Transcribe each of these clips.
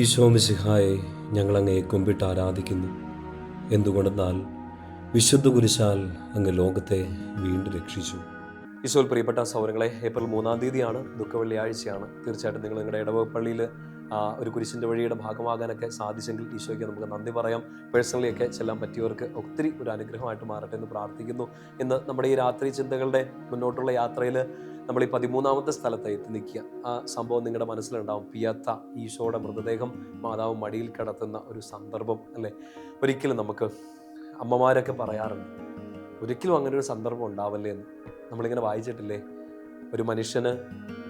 ഈശോ മിശിഹായെ ഞങ്ങളങ്ങയെ കുമ്പിട്ട് ആരാധിക്കുന്നു. എന്തുകൊണ്ടെന്നാൽ വിശുദ്ധ കുരിശാൽ അങ്ങ് ലോകത്തെ വീണ്ടും രക്ഷിച്ചു. ഈശോയിൽ പ്രിയപ്പെട്ട സൗരങ്ങളെ, ഏപ്രിൽ 3-ാം തീയതിയാണ്, ദുഃഖവെള്ളിയാഴ്ചയാണ്. തീർച്ചയായിട്ടും നിങ്ങൾ നിങ്ങളുടെ ഇടവക പള്ളിയിൽ ഒരു കുരിശിൻ്റെ വഴിയുടെ ഭാഗമാകാനൊക്കെ സാധിച്ചെങ്കിൽ ഈശോയ്ക്ക് നമുക്ക് നന്ദി പറയാം. പേഴ്സണലിയൊക്കെ ചെല്ലാൻ പറ്റിയവർക്ക് ഒത്തിരി ഒരു അനുഗ്രഹമായിട്ട് മാറട്ടെ എന്ന് പ്രാർത്ഥിക്കുന്നു. ഇന്ന് നമ്മുടെ ഈ രാത്രി ചിന്തകളുടെ മുന്നോട്ടുള്ള യാത്രയിൽ നമ്മൾ ഈ 13-ാമത്തെ സ്ഥലത്ത് എത്തി നിൽക്കുക. ആ സംഭവം നിങ്ങളുടെ മനസ്സിലുണ്ടാവും. പിയാത്ത, ഈശോയുടെ മൃതദേഹം മാതാവ് മടിയിൽ കിടത്തുന്ന ഒരു സന്ദർഭം അല്ലേ. ഒരിക്കലും നമുക്ക് അമ്മമാരൊക്കെ പറയാറുണ്ട്, ഒരിക്കലും അങ്ങനെ ഒരു സന്ദർഭം ഉണ്ടാവല്ലേ എന്ന്. നമ്മളിങ്ങനെ വായിച്ചിട്ടില്ലേ, ഒരു മനുഷ്യന്,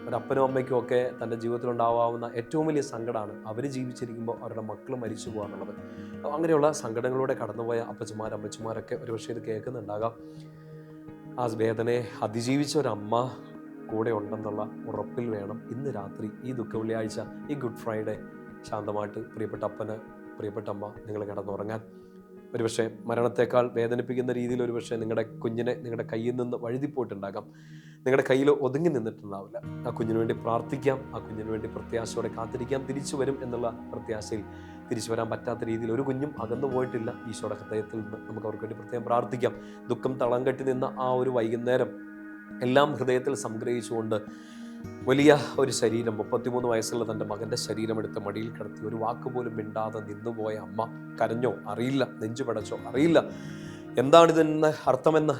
ഒരപ്പനും അമ്മയ്ക്കും ഒക്കെ തൻ്റെ ജീവിതത്തിൽ ഉണ്ടാവാവുന്ന ഏറ്റവും വലിയ സങ്കടമാണ് അവർ ജീവിച്ചിരിക്കുമ്പോൾ അവരുടെ മക്കൾ മരിച്ചു പോകാന്നുള്ളത്. അങ്ങനെയുള്ള സങ്കടങ്ങളിലൂടെ കടന്നുപോയ അമ്മച്ചിമാരൊക്കെ ഒരുപക്ഷെ ഇത് കേൾക്കുന്നുണ്ടാകാം. ആ വേദനയെ അതിജീവിച്ച ഒരമ്മ കൂടെ ഉണ്ടെന്നുള്ള ഉറപ്പിൽ വേണം ഇന്ന് രാത്രി, ഈ ദുഃഖവെള്ളിയാഴ്ച, ഈ ഗുഡ് ഫ്രൈഡേ ശാന്തമായിട്ട് പ്രിയപ്പെട്ട അപ്പന്, പ്രിയപ്പെട്ട അമ്മ, നിങ്ങൾ കിടന്നുറങ്ങാൻ. ഒരുപക്ഷെ മരണത്തെക്കാൾ വേദനിപ്പിക്കുന്ന രീതിയിൽ ഒരുപക്ഷെ നിങ്ങളുടെ കുഞ്ഞിനെ നിങ്ങളുടെ കയ്യിൽ നിന്ന് വഴുതിപ്പോയിട്ടുണ്ടാകാം. നിങ്ങളുടെ കയ്യിൽ ഒതുങ്ങി നിന്നിട്ടുണ്ടാവില്ല. ആ കുഞ്ഞിന് വേണ്ടി പ്രാർത്ഥിക്കാം, ആ കുഞ്ഞിന് വേണ്ടി പ്രത്യാശയോടെ കാത്തിരിക്കാം. തിരിച്ചു വരും എന്നുള്ള പ്രത്യാശയിൽ തിരിച്ചു വരാൻ പറ്റാത്ത രീതിയിൽ ഒരു കുഞ്ഞും അകന്നു പോയിട്ടില്ല. ഈശോയുടെ ഹൃദയത്തിൽ നിന്ന് നമുക്ക് അവർക്ക് വേണ്ടി പ്രത്യേകം പ്രാർത്ഥിക്കാം. ദുഃഖം തളം കെട്ടി നിന്ന ആ ഒരു വൈകുന്നേരം എല്ലാം ഹൃദയത്തിൽ സംഗ്രഹിച്ചുകൊണ്ട് വലിയ ഒരു ശരീരം, 33 വയസ്സുള്ള തൻ്റെ മകൻ്റെ ശരീരം എടുത്ത് മടിയിൽ കിടത്തി ഒരു വാക്കുപോലും മിണ്ടാതെ നിന്നുപോയ അമ്മ കരഞ്ഞോ അറിയില്ല, നെഞ്ചു പടച്ചോ അറിയില്ല, എന്താണിതെന്ന് അർത്ഥമെന്ന്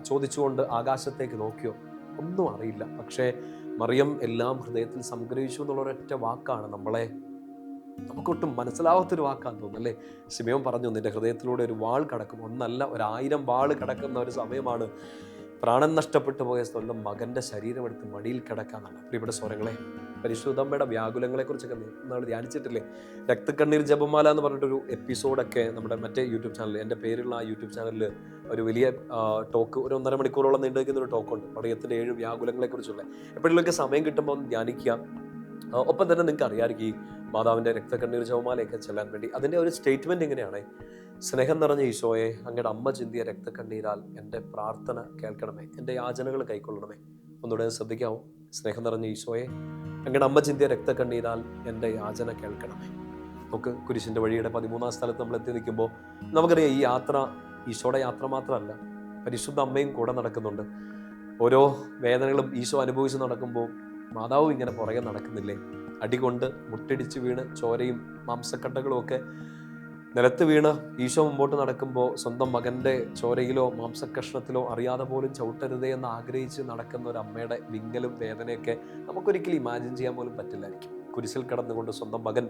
ചോദിച്ചുകൊണ്ട് ആകാശത്തേക്ക് നോക്കിയോ ഒന്നും അറിയില്ല. പക്ഷേ മറിയം എല്ലാം ഹൃദയത്തിൽ സംഗ്രഹിച്ചു എന്നുള്ള ഒരൊറ്റ വാക്കാണ് നമുക്കൊട്ടും മനസ്സിലാവാത്തൊരു വാക്കാന്ന് തോന്നുന്നു അല്ലേ. ശിമയോൻ പറഞ്ഞു, നിന്റെ ഹൃദയത്തിലൂടെ ഒരു വാൾ കടക്കും. ഒന്നല്ല, 1000 വാൾ കടക്കുന്ന ഒരു സമയമാണ്. പ്രാണൻ നഷ്ടപ്പെട്ടു പോയ സ്വന്തം മകൻ്റെ ശരീരം എടുത്ത് മടിയിൽ കിടക്കാന്നാണ്. പ്രിയപ്പെട്ട സ്വരങ്ങളെ, പരിശുദ്ധമ്മയുടെ വ്യാകുലങ്ങളെക്കുറിച്ചൊക്കെ നമ്മൾ ധ്യാനിച്ചിട്ടില്ലേ. രക്തക്കണ്ണീർ ജപമാല എന്ന് പറഞ്ഞിട്ടൊരു എപ്പിസോഡൊക്കെ നമ്മുടെ മറ്റേ യൂട്യൂബ് ചാനൽ, എൻ്റെ പേരുള്ള ആ യൂട്യൂബ് ചാനലിൽ ഒരു വലിയ ടോക്ക്, ഒരു 1.5 മണിക്കൂറോളം നീണ്ടു നിൽക്കുന്ന ഒരു ടോക്കുണ്ട്, മറിയത്തിൻ്റെ 7 വ്യാകുലങ്ങളെക്കുറിച്ചുള്ള. എപ്പോഴെങ്കിലുമൊക്കെ സമയം കിട്ടുമ്പോൾ ഒന്ന് ധ്യാനിക്കുക. ഒപ്പം തന്നെ നിങ്ങൾക്ക് അറിയാമായിരിക്കും ഈ മാതാവിൻ്റെ രക്തക്കണ്ണീർ ജപമാലയൊക്കെ ചെല്ലാൻ വേണ്ടി അതിൻ്റെ ഒരു സ്റ്റേറ്റ്മെൻറ്റ് എങ്ങനെയാണ്: സ്നേഹം നിറഞ്ഞ ഈശോയെ, അങ്ങയുടെ അമ്മ ചിന്തിയ രക്തക്കണ്ണീരാൽ എൻ്റെ പ്രാർത്ഥന കേൾക്കണമേ, എൻ്റെ യാചനകൾ കൈക്കൊള്ളണമേ. ഒന്നുകൂടെ ശ്രദ്ധിക്കാവോ? സ്നേഹം നിറഞ്ഞ ഈശോയെ, അങ്ങയുടെ അമ്മ ചിന്തിയ രക്തക്കണ്ണീരാൽ എൻ്റെ യാചന കേൾക്കണമേ. നമുക്ക് കുരിശിൻ്റെ വഴിയുടെ 13-ാം സ്ഥലത്ത് നമ്മൾ എത്തി നിൽക്കുമ്പോൾ നമുക്കറിയാം, ഈ യാത്ര ഈശോയുടെ യാത്ര മാത്രമല്ല, പരിശുദ്ധ അമ്മയും കൂടെ നടക്കുന്നുണ്ട്. ഓരോ വേദനകളും ഈശോ അനുഭവിച്ച് നടക്കുമ്പോൾ മാതാവും ഇങ്ങനെ പുറകെ നടക്കുന്നില്ലേ. അടികൊണ്ട് മുട്ടിടിച്ച് വീണ് ചോരയും മാംസക്കട്ടകളും ഒക്കെ നിലത്ത് വീണ് ഈശോ മുമ്പോട്ട് നടക്കുമ്പോൾ സ്വന്തം മകൻ്റെ ചോരയിലോ മാംസക്കഷ്ണത്തിലോ അറിയാതെ പോലും ചവിട്ടരുതേ എന്ന് ആഗ്രഹിച്ച് നടക്കുന്ന ഒരു അമ്മയുടെ വിങ്ങലും വേദനയൊക്കെ നമുക്കൊരിക്കലും ഇമാജിൻ ചെയ്യാൻ പോലും പറ്റില്ലായിരിക്കും. കുരിശിൽ കടന്നുകൊണ്ട് സ്വന്തം മകൻ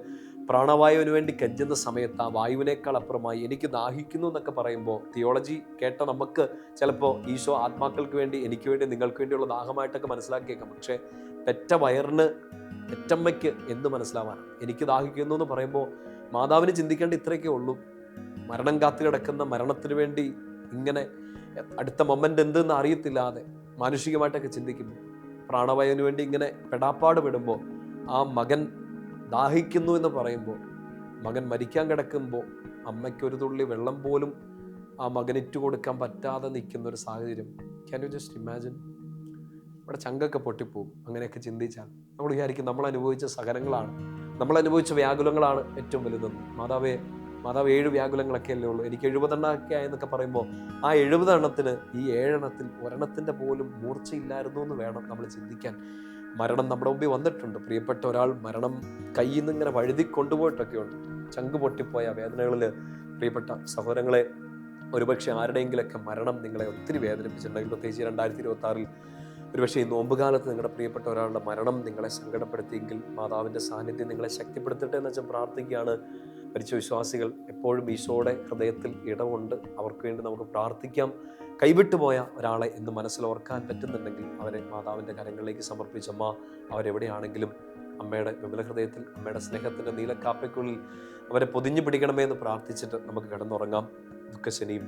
പ്രാണവായുവിന് വേണ്ടി കെഞ്ചുന്ന സമയത്ത് ആ വായുവിനേക്കാൾ അപ്പുറമായി എനിക്ക് ദാഹിക്കുന്നു എന്നൊക്കെ പറയുമ്പോൾ തിയോളജി കേട്ട നമുക്ക് ചിലപ്പോൾ ഈശോ ആത്മാക്കൾക്ക് വേണ്ടി, എനിക്ക് വേണ്ടി, നിങ്ങൾക്ക് വേണ്ടിയുള്ള ദാഹമായിട്ടൊക്കെ മനസ്സിലാക്കിയേക്കാം. പക്ഷേ പെറ്റ വയറിന്, പെറ്റമ്മയ്ക്ക് എന്ത് മനസ്സിലാവാനാണ്? എനിക്ക് ദാഹിക്കുന്നു എന്ന് പറയുമ്പോൾ മാതാവിന് ചിന്തിക്കേണ്ട ഇത്രയൊക്കെ ഉള്ളൂ. മരണം കാത്തു കിടക്കുന്ന, മരണത്തിന് വേണ്ടി ഇങ്ങനെ അടുത്ത മൊമെൻ്റ് എന്തെന്ന് അറിയത്തില്ലാതെ മാനുഷികമായിട്ടൊക്കെ ചിന്തിക്കുമ്പോൾ, പ്രാണവായുവിന് വേണ്ടി ഇങ്ങനെ പെടാപ്പാട് വിടുമ്പോൾ, ആ മകൻ ദാഹിക്കുന്നു എന്ന് പറയുമ്പോൾ, മകൻ മരിക്കാൻ കിടക്കുമ്പോൾ അമ്മയ്ക്കൊരു തുള്ളി വെള്ളം പോലും ആ മകനിറ്റ് കൊടുക്കാൻ പറ്റാതെ നിൽക്കുന്ന ഒരു സാഹചര്യം. Can you just imagine? ഇവിടെ ചങ്കൊക്കെ പൊട്ടിപ്പോവും അങ്ങനെയൊക്കെ ചിന്തിച്ചാൽ. നമ്മൾ വിചാരിക്കും നമ്മൾ അനുഭവിച്ച സഹനങ്ങളാണ്, നമ്മൾ അനുഭവിച്ച വ്യാകുലങ്ങളാണ് ഏറ്റവും വലുതെന്ന്. മാതാവ് 7 വ്യാകുലങ്ങളൊക്കെ അല്ലേ ഉള്ളൂ, എനിക്ക് 70 എണ്ണമൊക്കെ ആയെന്നൊക്കെ പറയുമ്പോൾ ആ 70 എണ്ണത്തിന് ഈ 7 എണ്ണത്തിൽ ഒരെണ്ണത്തിൻ്റെ പോലും മൂർച്ചയില്ലായിരുന്നു എന്ന് വേണം നമ്മൾ ചിന്തിക്കാൻ. മരണം നമ്മുടെ മുമ്പിൽ വന്നിട്ടുണ്ട്. പ്രിയപ്പെട്ട ഒരാൾ മരണം കയ്യിൽ നിന്ന് ഇങ്ങനെ വഴുതി കൊണ്ടുപോയിട്ടൊക്കെ ഉണ്ട്. ചങ്ക് പൊട്ടിപ്പോയ വേദനകളിൽ പ്രിയപ്പെട്ട സഹോദരങ്ങളെ, ഒരുപക്ഷെ ആരുടെയെങ്കിലൊക്കെ മരണം നിങ്ങളെ ഒത്തിരി വേദനിപ്പിച്ചിട്ടുണ്ടെങ്കിൽ, പ്രത്യേകിച്ച് 2026 ഒരുപക്ഷെ ഈ നോമ്പുകാലത്ത് നിങ്ങളുടെ പ്രിയപ്പെട്ട ഒരാളുടെ മരണം നിങ്ങളെ സങ്കടപ്പെടുത്തിയെങ്കിൽ മാതാവിൻ്റെ സാന്നിധ്യം നിങ്ങളെ ശക്തിപ്പെടുത്തട്ടെ എന്ന് വെച്ചാൽ പ്രാർത്ഥിക്കുകയാണ്. മരിച്ച വിശ്വാസികൾ എപ്പോഴും ഈശോയുടെ ഹൃദയത്തിൽ ഇടമുണ്ട്, അവർക്ക് വേണ്ടി നമുക്ക് പ്രാർത്ഥിക്കാം. കൈവിട്ടുപോയ ഒരാളെ എന്ന് മനസ്സിലോർക്കാൻ പറ്റുന്നുണ്ടെങ്കിൽ അവരെ മാതാവിൻ്റെ കരങ്ങളിലേക്ക് സമർപ്പിച്ചമ്മ അവരെവിടെയാണെങ്കിലും അമ്മയുടെ വിമല ഹൃദയത്തിൽ, അമ്മയുടെ സ്നേഹത്തിൻ്റെ നീലക്കാപ്പയ്ക്കുള്ളിൽ അവരെ പൊതിഞ്ഞു പിടിക്കണമേ എന്ന് പ്രാർത്ഥിച്ചിട്ട് നമുക്ക് കിടന്നുറങ്ങാം. ദുഃഖശനിയും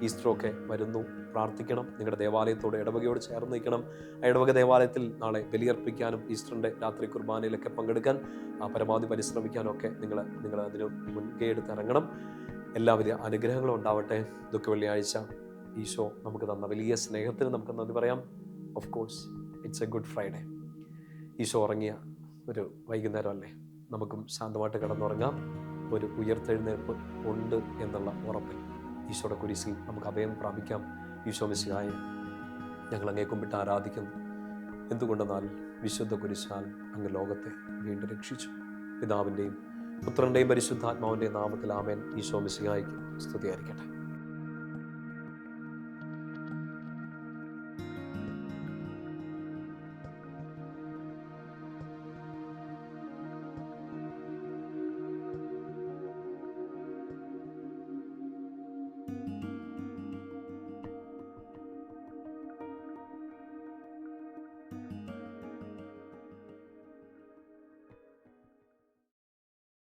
ഈസ്റ്ററും ഒക്കെ വരുന്നു, പ്രാർത്ഥിക്കണം. നിങ്ങളുടെ ദേവാലയത്തോട്, ഇടവകയോട് ചേർന്ന് നിൽക്കണം. ആ ഇടവക ദേവാലയത്തിൽ നാളെ ബലിയർപ്പിക്കാനും ഈസ്റ്ററിൻ്റെ രാത്രി കുർബാനയിലൊക്കെ പങ്കെടുക്കാൻ പരമാവധി പരിശ്രമിക്കാനും ഒക്കെ നിങ്ങൾ അതിന് മുൻകൈ എടുത്ത് ഇറങ്ങണം. എല്ലാവിധ അനുഗ്രഹങ്ങളും ഉണ്ടാവട്ടെ. ദുഃഖവെള്ളിയാഴ്ച ഈശോ നമുക്ക് തന്ന വലിയ സ്നേഹത്തിന് നമുക്ക് നന്ദി പറയാം. Of course it's a good Friday. ഈശോ ഉറങ്ങിയ ഒരു വൈകുന്നേരം അല്ലേ. നമുക്കും ശാന്തമായിട്ട് കിടന്നുറങ്ങാം. ഒരു ഉയർത്തെഴുന്നേൽപ്പ് ഉണ്ട് എന്നുള്ള ഉറപ്പിൽ ഈശോയുടെ കുരിശിൽ നമുക്ക് അഭയം പ്രാപിക്കാം. ഈശോ മിശിഹായെ ഞങ്ങൾ അങ്ങേ കുമ്പിട്ട് ആരാധിക്കുന്നു. എന്തുകൊണ്ടെന്നാൽ വിശുദ്ധ കുരിശാൽ അങ്ങ് ലോകത്തെ വീണ്ടും രക്ഷിച്ചു. പിതാവിൻ്റെയും പുത്രൻ്റെയും പരിശുദ്ധാത്മാവിൻ്റെയും നാമത്തിൽ ആമേൻ. ഈശോ മിശിഹായ്ക്ക് സ്തുതിയായിരിക്കട്ടെ.